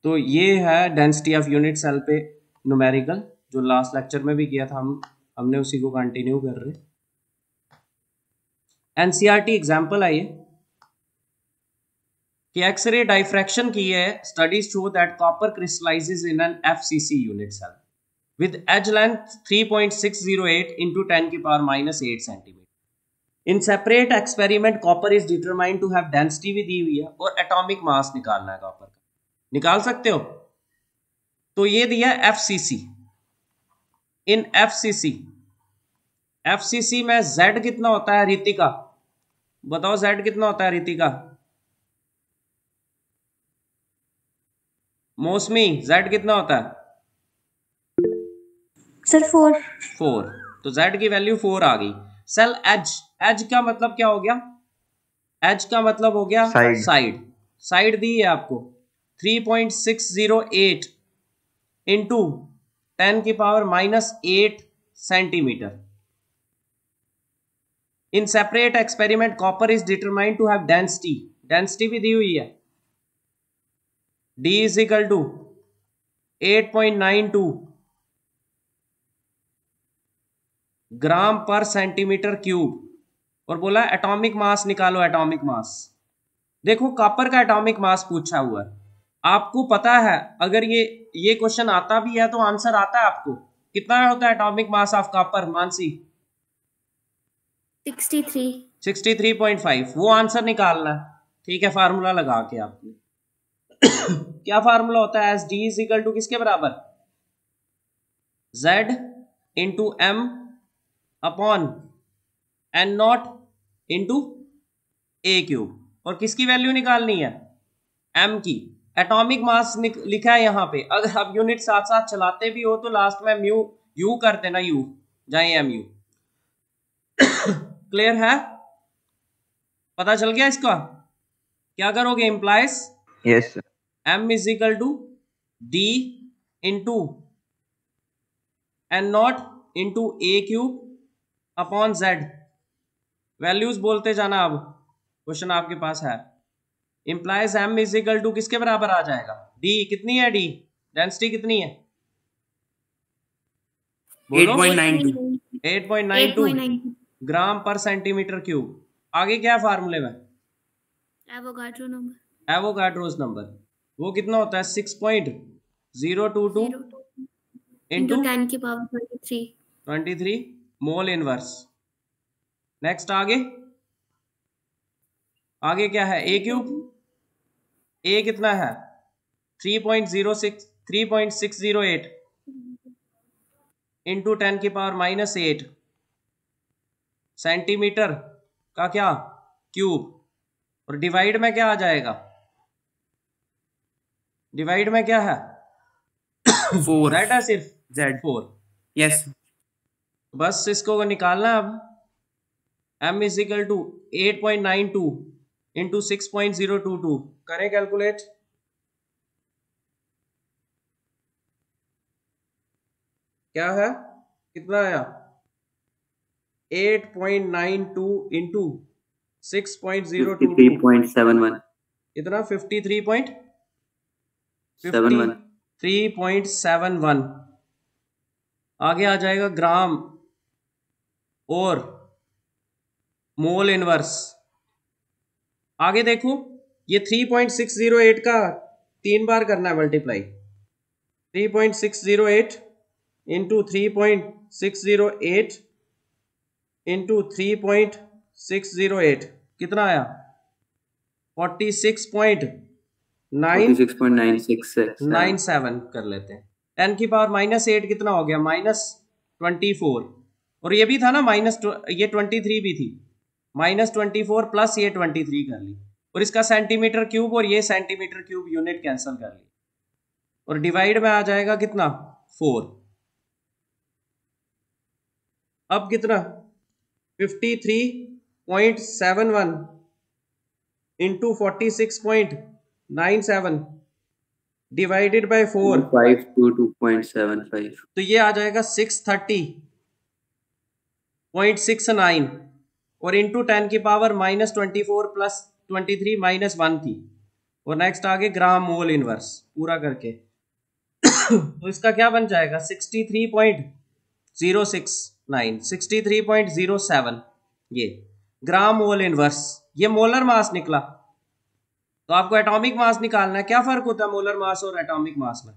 तो ये है डेंसिटी ऑफ यूनिट सेल पे न्यूमेरिकल, जो लास्ट लेक्चर में भी किया था हमने उसी को कंटिन्यू कर रहे। एनसीईआरटी एग्जाम्पल आइए कि एक्सरे डाइफ्रैक्शन की है, studies show that copper crystallises in an FCC unit cell with edge length 3.608 into 10 की power -8 centimetre. In separate experiment copper is determined to have density भी दी हुई है और एटॉमिक मास निकालना है कॉपर का। निकाल सकते हो? तो ये दिया एफसीसी। इन एफसीसी में Z कितना होता है रितिका? बताओ Z कितना होता है रितिका? मौसमी Z कितना होता है? सर 4। तो Z की वैल्यू 4 आ गई। सेल एज का मतलब क्या हो गया? एज का मतलब हो गया साइड दी है आपको 3.608 इंटू 10 की power -8 centimetre. In separate experiment copper is determined to have density भी दी हुई है। D is equal to 8.92 gram per centimetre cube, और बोला एटॉमिक मास निकालो। एटॉमिक मास देखो, कॉपर का एटॉमिक मास पूछा हुआ है। आपको पता है अगर ये क्वेश्चन आता भी है तो आंसर आता है आपको। कितना होता है atomic mass of copper Mansi? 63.5। वो आंसर निकालना है, ठीक है, फार्मूला लगा के आपने। क्या फार्मूला होता है? S D is equal to किसके बराबर? Z into M upon N naught into ए क्यूब। और किसकी वैल्यू निकालनी है? M की। एटॉमिक मास लिखा है यहाँ पे। अगर आप यूनिट साथ साथ चलाते भी हो तो लास्ट में म्यू यू कर देना, यू जाए एम यू। क्लियर है? पता चल गया इसका? क्या करोगे? Implies yes sir. M is equal to D into N naught into A cube upon Z। Values बोलते जाना। अब क्वेश्चन आपके पास है। Implies M is equal to किसके बराबर आ जाएगा? D कितनी है? D डेंसिटी कितनी है? बोलो। 8.92 ग्राम पर सेंटीमीटर क्यूब। आगे क्या फार्मूले में? Avogadro's number. वो कितना होता है? 6.022 इंटू 10 की पावर 23 मोल इनवर्स। नेक्स्ट आगे क्या है? ए क्यूब। ए कितना है? 3.608 इंटू 10 की पावर -8 सेंटीमीटर का क्या? क्यूब। और डिवाइड में क्या आ जाएगा? डिवाइड में क्या है? 4 Z है सिर्फ। Z4। यस। बस इसको निकालना अब। M is equal to 8.92 into 6.022। करें कैलकुलेट। क्या है? कितना आया? 8.92 इंटू 6.022 53.71। इतना 53.71। आगे आ जाएगा ग्राम और मोल इनवर्स। आगे देखो, ये 3.608 का 3 बार करना है मल्टीप्लाई। 3.608 इंटू 3.608 इंटू 3.608 कितना आया? 46.97 कर लेते हैं। 10 की पावर -8 कितना हो गया? -24। और ये भी था ना ये 23 भी थी। -24 प्लस ये 23 कर ली। और इसका सेंटीमीटर क्यूब और ये सेंटीमीटर क्यूब यूनिट कैंसिल कर ली। और डिवाइड में आ जाएगा कितना? 4। अब कितना? 53.71 इंटू 46.97 डिवाइडेड बाय 4 522.75। तो ये आ जाएगा 630.69 और इंटू 10 की पावर -24 प्लस 23 -1 थी। और नेक्स्ट आगे ग्राम मोल इनवर्स पूरा करके तो इसका क्या बन जाएगा 63.069 63.07 ये ग्राम मोल इनवर्स, ये मोलर मास निकला। तो आपको एटॉमिक मास निकालना है। क्या फर्क होता है मोलर मास और एटॉमिक मास में?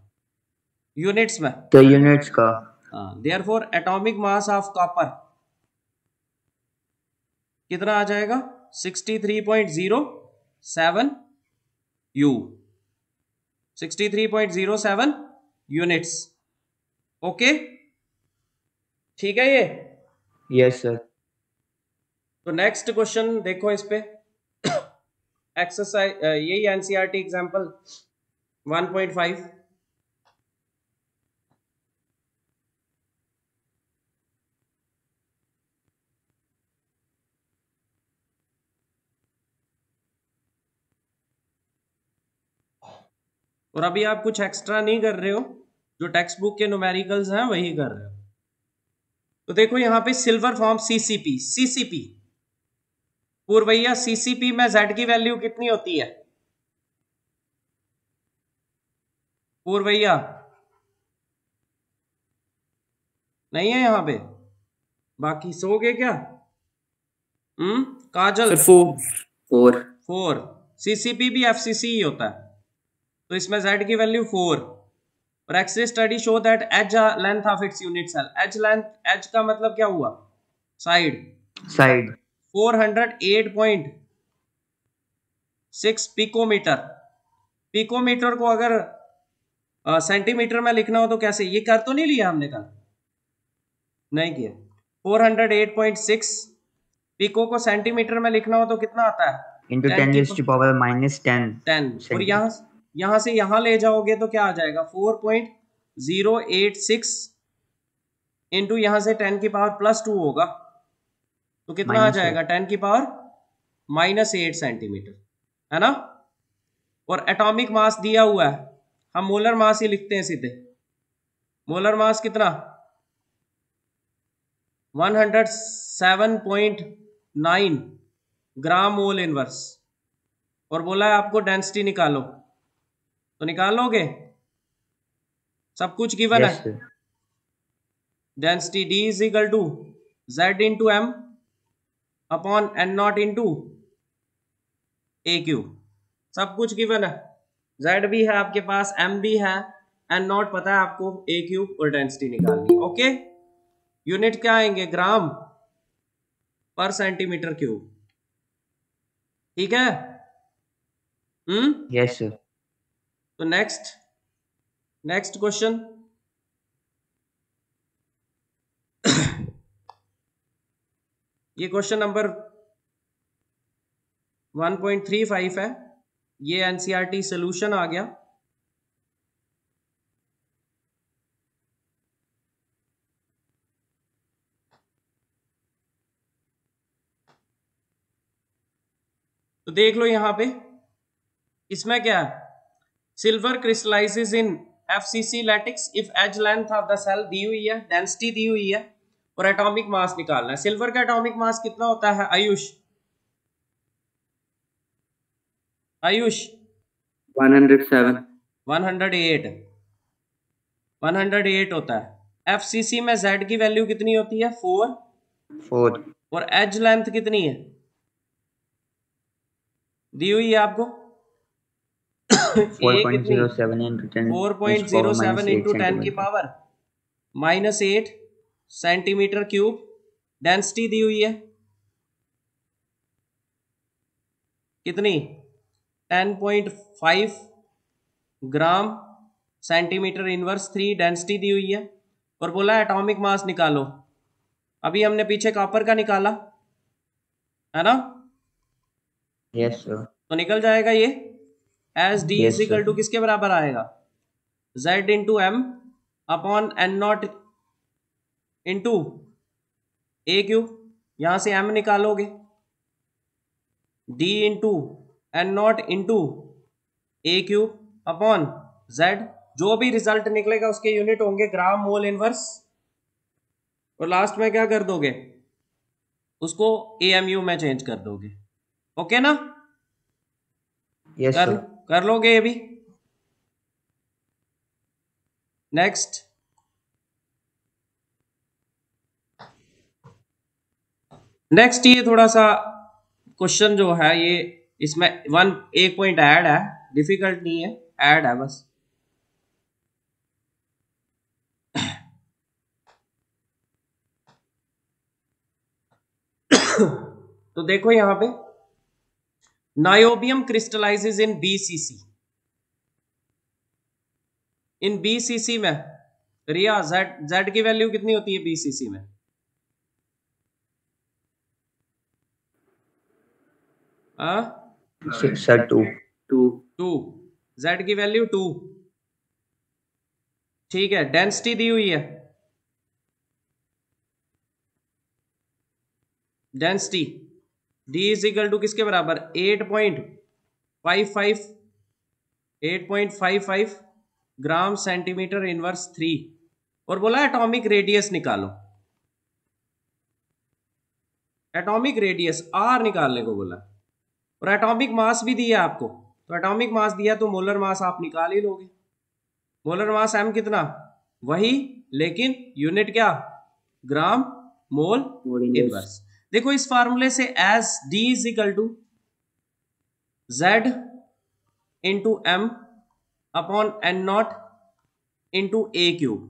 यूनिट्स में। तो यूनिट्स का। Therefore atomic mass of copper कितना आ जाएगा 63.07 U 63.07 यूनिट्स। ओके ठीक है ये। Yes sir. तो नेक्स्ट क्वेश्चन देखो इस पे एक्सरसाइज यही एनसीईआरटी एग्जांपल 1.5। और अभी आप कुछ एक्स्ट्रा नहीं कर रहे हो, जो टेक्स्ट बुक के न्यूमेरिकल्स हैं वही कर रहे हो। तो देखो यहाँ पे सिल्वर फॉर्म सीसीपी, सीसीपी पूर्वैया सीसीपी में जेड की वैल्यू कितनी होती है पूर्वैया? नहीं है यहाँ पे? बाकी सोगे क्या? काजल? फोर। सीसीपी भी एफसीसी ही होता है, तो इसमें जेड की वैल्यू 4। और X ray study show that edge length of its unit cell, edge length, edge का मतलब क्या हुआ? साइड। 408.6 पिकोमीटर। पिकोमीटर को अगर सेंटीमीटर में लिखना हो तो कैसे? ये कर तो नहीं लिया हमने कल? नहीं किया। 408.6 पिको को सेंटीमीटर में लिखना हो तो कितना आता है? into 10 raised to power minus 10 और यहाँ से यहाँ ले जाओगे तो क्या आ जाएगा 4.086 इंटू यहाँ से 10 की पावर +2 होगा, तो कितना आ जाएगा 10 की पावर -8 सेंटीमीटर, है ना। और एटॉमिक मास दिया हुआ है, हम मोलर मास ही लिखते हैं सीधे। मोलर मास कितना 107.9 ग्राम मोल इनवर्स। और बोला है आपको डेंसिटी निकालो, तो निकालोगे? सब कुछ गिवन है। Density D is equal to Z into M upon N0 into AQ। सब कुछ गिवन है, Z भी है आपके पास, M भी है, N0 पता है आपको, AQ और डेंसिटी निकालनी। ओके यूनिट क्या आएंगे? ग्राम पर सेंटीमीटर क्यूब। ठीक है। Yes sir. तो नेक्स्ट क्वेश्चन ये क्वेश्चन नंबर 1.35 है, ये एनसीईआरटी सॉल्यूशन आ गया। तो देख लो यहां पे, इसमें क्या है? Silver crystallizes in FCC lattice if edge length of the cell दी हुई है, डेंसिटी दी हुई है और एटॉमिक मास निकालना है। सिल्वर का एटॉमिक मास कितना होता है आयुष? 107 108 होता है। एफसीसी में जेड की वैल्यू कितनी होती है? 4 और एज लेंथ कितनी है दी हुई है आपको? 4.07 into 10 की पावर -8 सेंटीमीटर क्यूब। डेंसिटी दी हुई है कितनी? 10.5 ग्राम सेंटीमीटर इनवर्स 3 डेंसिटी दी हुई है। और बोला एटॉमिक मास निकालो। अभी हमने पीछे कॉपर का निकाला है ना? Yes sir. तो निकल जाएगा ये as D is equal to किसके बराबर आएगा? Z into M upon N0 into AQ। यहां से M निकालोगे, D into N0 into AQ upon Z। जो भी रिजल्ट निकलेगा उसके यूनिट होंगे ग्राम मोल इनवर्स। और लास्ट में क्या कर दोगे? उसको AMU में चेंज कर दोगे। ओके ना? Yes sir. कर लोगे ये भी? नेक्स्ट, ये थोड़ा सा क्वेश्चन जो है ये, इसमें एक पॉइंट ऐड है, डिफिकल्ट नहीं है, ऐड है बस। तो देखो यहां पे, नायोबियम क्रिस्टलाइजेज इन बीसीसी। इन बीसीसी में रिया, जेड की वैल्यू कितनी होती है बीसीसी में? सर 2 2, जेड की वैल्यू 2, ठीक है। डेंसिटी दी हुई है, density D is equal to किसके बराबर? 8.55 ग्राम सेंटीमीटर इनवर्स 3, और बोला एटॉमिक रेडियस निकालो, एटॉमिक रेडियस आर निकालने को बोला, और एटॉमिक मास भी दिया आपको, तो एटॉमिक मास दिया तो मोलर मास आप निकाल ही लोगे। मोलर मास एम कितना? वही, लेकिन यूनिट क्या? Gram mole inverse. देखो इस फार्मूले से as D is equal to Z into M upon N naught into A cube.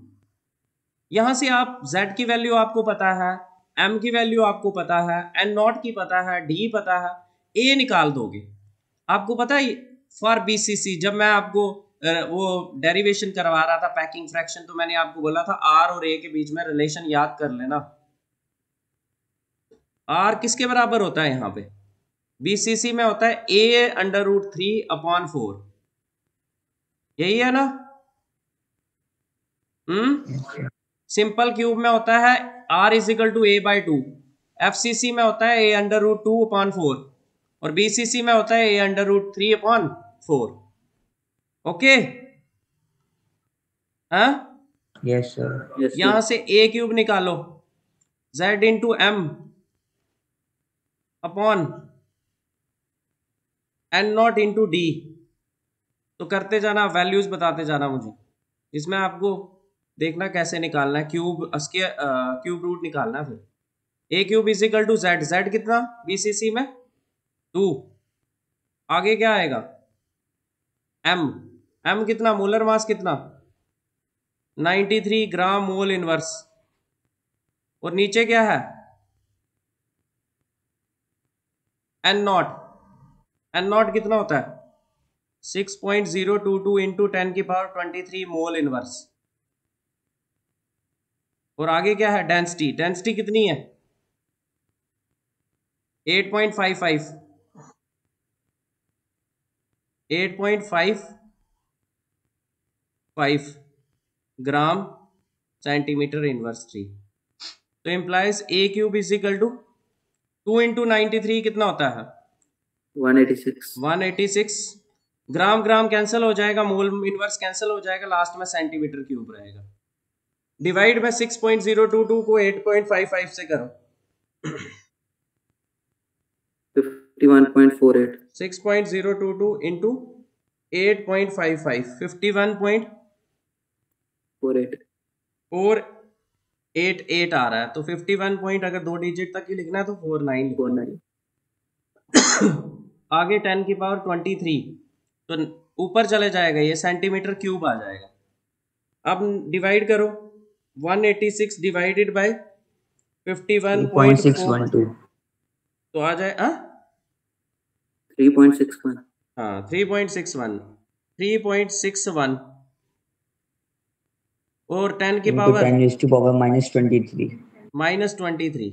यहां से आप जेड की वैल्यू आपको पता है, एम की वैल्यू आपको पता है, एन नॉट की पता है, डी पता है, ए निकाल दोगे। आपको पता है फॉर बीसीसी, जब मैं आपको वो डेरिवेशन करवा रहा था पैकिंग फ्रैक्शन, तो मैंने आपको बोला था आर और ए के बीच में रिलेशन याद कर लेना। आर किसके बराबर होता है यहां पे? बीसीसी में होता है ए अंडर रूट 3 अपॉन 4, यही है ना? सिंपल क्यूब में होता है r is equal to a by 2, FCC में होता है ए अंडर रूट 2 अपॉन 4, और बीसीसी में होता है a under root 3 upon 4। Okay, हाँ? Yes sir. यहां से ए क्यूब निकालो, Z into M upon N naught into D, तो करते जाना, वैल्यूज बताते जाना मुझे। इसमें आपको देखना कैसे निकालना है, क्यूब रूट निकालना है। फिर a cube is equal to Z, Z कितना बीसीसी में? 2, आगे क्या आएगा? एम कितना? मोलर मास कितना? 93 ग्राम मोल इनवर्स, और नीचे क्या है? एन नॉट कितना होता है? 6.022 इंटू 10 की पावर 23 मोल इनवर्स, और आगे क्या है? डेंसिटी कितनी है? 8.55 ग्राम सेंटीमीटर इनवर्स 3, तो implies a cube is equal to 2 into 93 कितना होता है? 186 ग्राम कैंसिल हो जाएगा, मोल इनवर्स कैंसिल हो जाएगा, लास्ट में सेंटीमीटर क्यूब रहेगा। डिवाइड में 6.022 को 8.55 से करो, 51.48। 6.022 इंटू 8.55 51.488 आ रहा है, तो 51 पॉइंट अगर 2 डिजिट तक ही लिखना है तो 49 आगे 10 की पावर 23, तो ऊपर चले जाएगा, ये सेंटीमीटर क्यूब आ जाएगा। अब डिवाइड करो, 186 डिवाइडेड बाय 51.4, तो आ जाए 3.61। हाँ 3.61 और 10 की पावर -23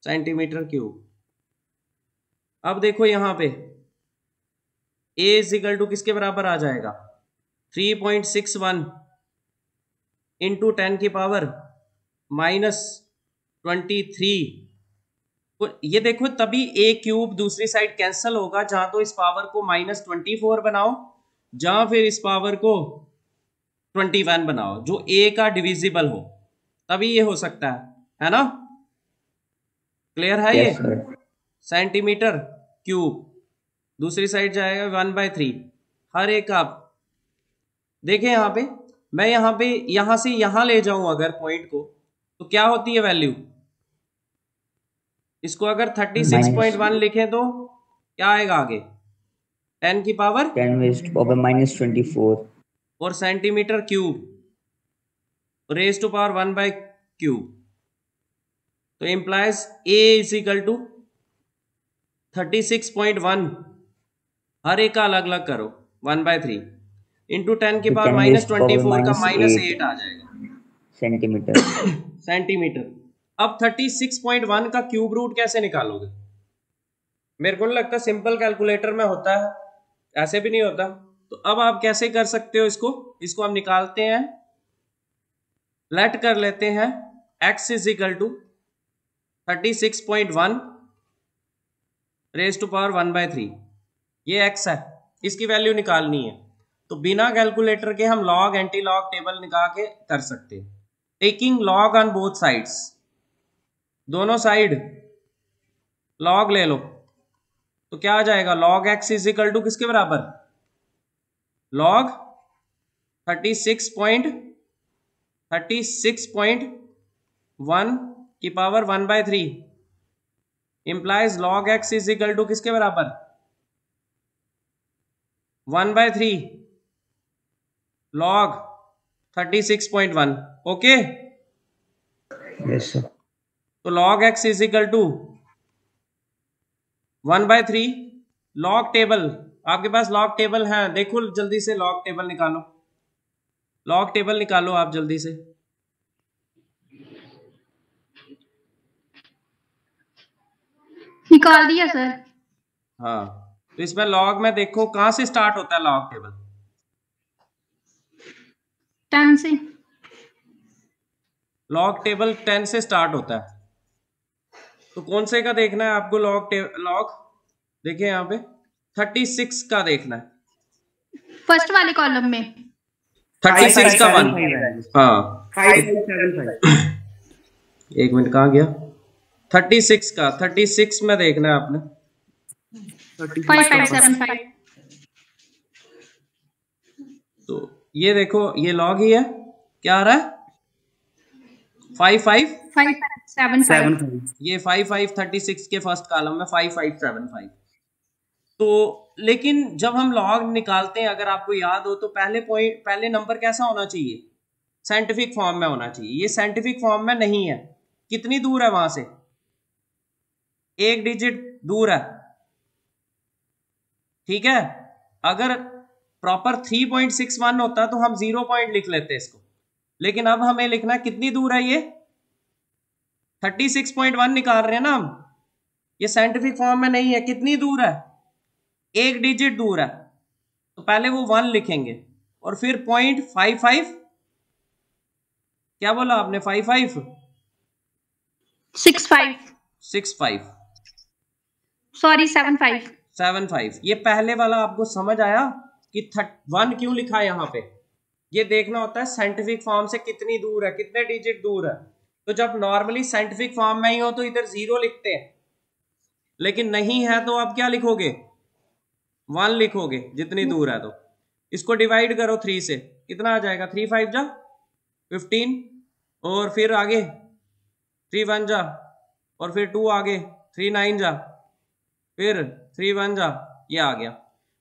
सेंटीमीटर क्यूब। अब देखो यहां पे a इज इक्वल टू किसके बराबर आ जाएगा? 3.61 इंटू 10 की पावर -23। ये देखो तभी a क्यूब दूसरी साइड कैंसिल होगा, जहां तो इस पावर को -24 बनाओ, जहां फिर इस पावर को 21 बनाओ, जो a का डिविजिबल हो, तभी ये हो सकता है ना? क्लियर है? ये सेंटीमीटर क्यूब दूसरी साइड जाएगा 1/3। हर एक आप देखें यहाँ पे, मैं यहाँ पे यहाँ से यहाँ ले जाऊं अगर पॉइंट को, तो क्या होती है वैल्यू? इसको अगर 36.1 लिखें तो क्या आएगा आगे? 10 की पावर 10⁻⁻24 और centimetre cube raise to power 1/क्यूब। तो implies a is equal to 36.1, हर एक का अलग अलग करो 1/3 इंटू 10 की पावर -24 का -8 आ जाएगा सेंटीमीटर। सेंटीमीटर। अब 36.1 का क्यूब रूट कैसे निकालोगे? मेरे को नहीं लगता सिंपल कैलकुलेटर में होता है, ऐसे भी नहीं होता। तो अब आप कैसे कर सकते हो इसको हम निकालते हैं। लेट कर लेते हैं x is equal to 36.1 raise to power 1/3, ये x है, इसकी वैल्यू निकालनी है। तो बिना कैलकुलेटर के हम लॉग एंटी लॉग टेबल निकाल के कर सकते हैं। Taking log on both sides, दोनों साइड लॉग ले लो, तो क्या आ जाएगा? Log x is equal to किसके बराबर? लॉग 36.1 की power 1/3 implies log x is equal to किसके बराबर? 1/3 लॉग 36.1। Okay, yes sir. तो log x is equal to 1/3 log table. आपके पास लॉग टेबल है, देखो जल्दी से लॉग टेबल निकालो, लॉग टेबल निकालो आप जल्दी से। निकाल दिया सर। हाँ, तो इसमें लॉग में देखो कहां से स्टार्ट होता है लॉग टेबल? 10 से। लॉग टेबल 10 से स्टार्ट होता है। तो कौन से का देखना है आपको? लॉग देखिए यहाँ पे 36 का देखना है, फर्स्ट वाले कॉलम में 36 का 1। हाँ 5575। एक मिनट, कहाँ गया? 36 का 36 में देखना है आपने। 5575। तो ये देखो, ये लॉग ही है, क्या आ रहा है? 5575। ये 5536 के फर्स्ट कॉलम में 5575। तो लेकिन जब हम लॉग निकालते हैं, अगर आपको याद हो तो पहले नंबर कैसा होना चाहिए? साइंटिफिक फॉर्म में होना चाहिए। ये साइंटिफिक फॉर्म में नहीं है। कितनी दूर है वहां से? एक डिजिट दूर है, ठीक है। अगर प्रॉपर 3.61 होता तो हम 0 पॉइंट लिख लेते इसको, लेकिन अब हमें लिखना है कितनी दूर है ये? 36.1 निकाल रहे हैं ना हम, ये साइंटिफिक फॉर्म में नहीं है। कितनी दूर है? एक डिजिट दूर है, तो पहले वो 1 लिखेंगे और फिर 0.55, क्या बोला आपने? 65 सॉरी 75। ये पहले वाला आपको समझ आया कि 1 क्यों लिखा है यहाँ पे? ये देखना होता है साइंटिफिक फॉर्म से कितनी दूर है, कितने डिजिट दूर है। तो जब नॉर्मली साइंटिफिक फॉर्म में ही हो तो इधर 0 लिखते हैं, लेकिन नहीं है तो आप क्या लिखोगे? 1 लिखोगे जितनी दूर है। तो इसको डिवाइड करो 3 से, कितना आ जाएगा? 3 5 जा 15, और फिर आगे 3 1 जा, और फिर 2 आगे, 3 9 जा, फिर 3 1 जा, ये आ गया।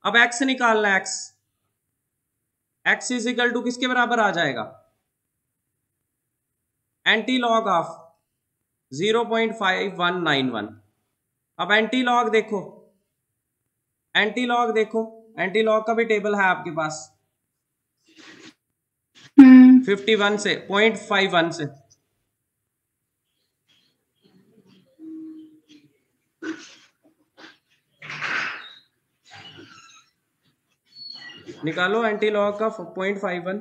अब x निकालना है। x इज इक्वल टू किसके बराबर आ जाएगा? Anti log of 0.5191। अब एंटी लॉग देखो, एंटी लॉग का भी टेबल है आपके पास। 51 से 0.51 से निकालो एंटी लॉग का 0.51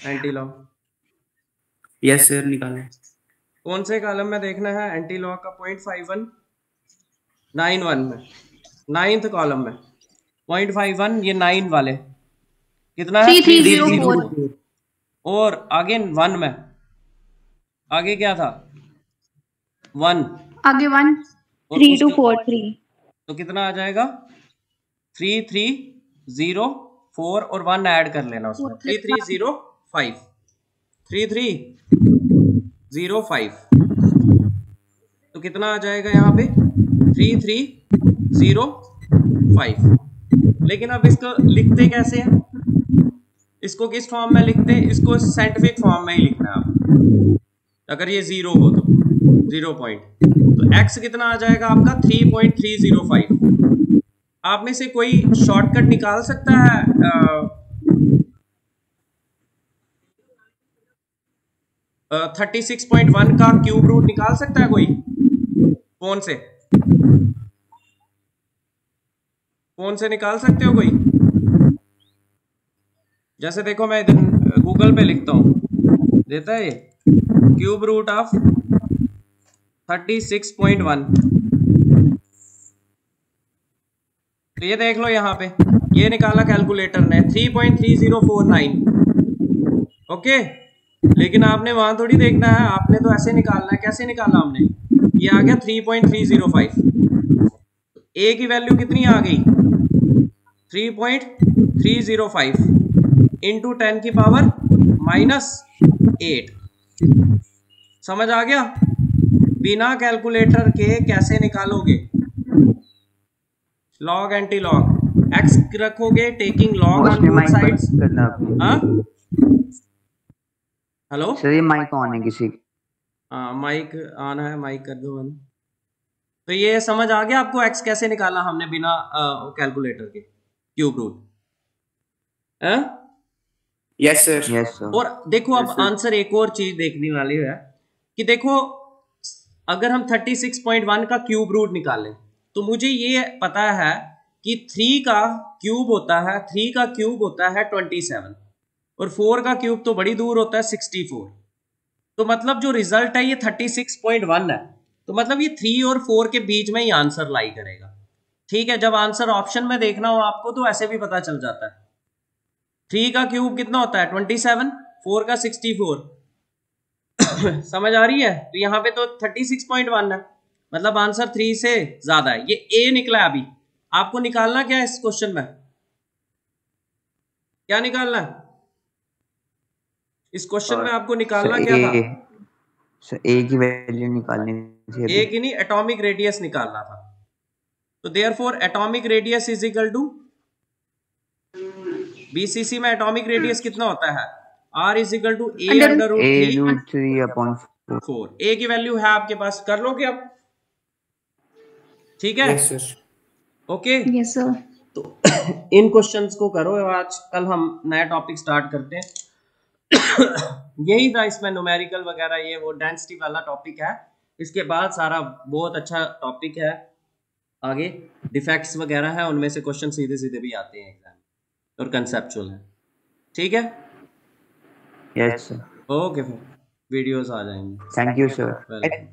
एंटी लॉग। यस सर, निकालें। कौन से कॉलम में देखना है एंटी लॉग का? 0.51 91 में, 9th कॉलम में 0.51, ये 9 वाले कितना है? 3304। और आगे 1 में, आगे क्या था? 1 आगे 1 और 3 2 उसके 4 3 तो कितना आ जाएगा 3 3 0 4 और 1 ऐड कर लेना उसमें 3 3 0 5 3 3 0 5 तो कितना आ जाएगा यहाँ पे 3 3 0 5। लेकिन अब इसको लिखते कैसे हैं, इसको किस फॉर्म में लिखते हैं, इसको साइंटिफिक फॉर्म में ही लिखना है आप। अगर ये 0 हो तो 0 पॉइंट तो x कितना आ जाएगा आपका 3.305। आप में से कोई शॉर्टकट निकाल सकता है 36.1 का क्यूब रूट निकाल सकता है कोई फोन से निकाल सकते हो कोई? जैसे देखो मैं इधर गूगल पे लिखता हूं, देता है ये क्यूब रूट ऑफ 36.1। तो ये देख लो यहाँ पे ये निकाला कैलकुलेटर ने 3.3049। ओके, लेकिन आपने वहां थोड़ी देखना है, आपने तो ऐसे निकालना है। कैसे निकाला हमने, ये आ गया 3.305। ए की वैल्यू कितनी आ गई 3.305 इंटू 10 की पावर -8। समझ आ गया? बिना कैलकुलेटर के कैसे निकालोगे, लॉग एंटी लॉग एक्स रखोगे taking log on both sides. हाँ हेलो सर ये माइक ऑन है किसी? हाँ माइक ऑन है, माइक कर दो बंद। तो ये समझ आ गया आपको एक्स कैसे निकाला हमने बिना कैलकुलेटर के cube root? Yes sir. Yes sir. और देखो अब आंसर एक और चीज देखने वाली है कि देखो अगर हम 36.1 का क्यूब रूट निकालें तो मुझे ये पता है कि 3 का क्यूब होता है 27 और 4 का क्यूब तो बड़ी दूर होता है 64। तो मतलब जो रिजल्ट है ये 36.1 है। तो मतलब ये 3 और 4 के बीच में ही आंसर लाई करेगा। ठीक है, जब आंसर ऑप्शन में देखना हो आपको तो ऐसे भी पता चल जाता है। 3 का क्यूब कितना होता है 27, 4 का 64। समझ आ रही है? तो यहाँ पे तो 36.1 है, मतलब आंसर 3 से ज्यादा है। ये ए निकला है। अभी आपको निकालना क्या है इस क्वेश्चन में, क्या निकालना है इस क्वेश्चन में? आपको निकालना क्या था? सर ए की वैल्यू निकालनी थी। ए की नहीं, एटॉमिक रेडियस निकालना था। तो therefore atomic radius is equal to BCC में एटॉमिक रेडियस कितना होता है r is equal to a under root 3/4। A की वैल्यू है आपके पास, कर लोगे अब? ठीक है, yes sir. Okay yes sir. तो इन क्वेश्चंस को करो। आज कल हम नया टॉपिक स्टार्ट करते हैं। यही था इसमें, न्यूमेरिकल वगैरह ये वो डेंसिटी वाला टॉपिक है। इसके बाद सारा बहुत अच्छा टॉपिक है आगे, डिफेक्ट्स वगैरह है, उनमें से क्वेश्चन सीधे सीधे भी आते हैं एग्जाम और कंसेप्चुअल है। ठीक है, यस सर। ओके फिर वीडियोस आ जाएंगे। Thank you sir. वेलकम।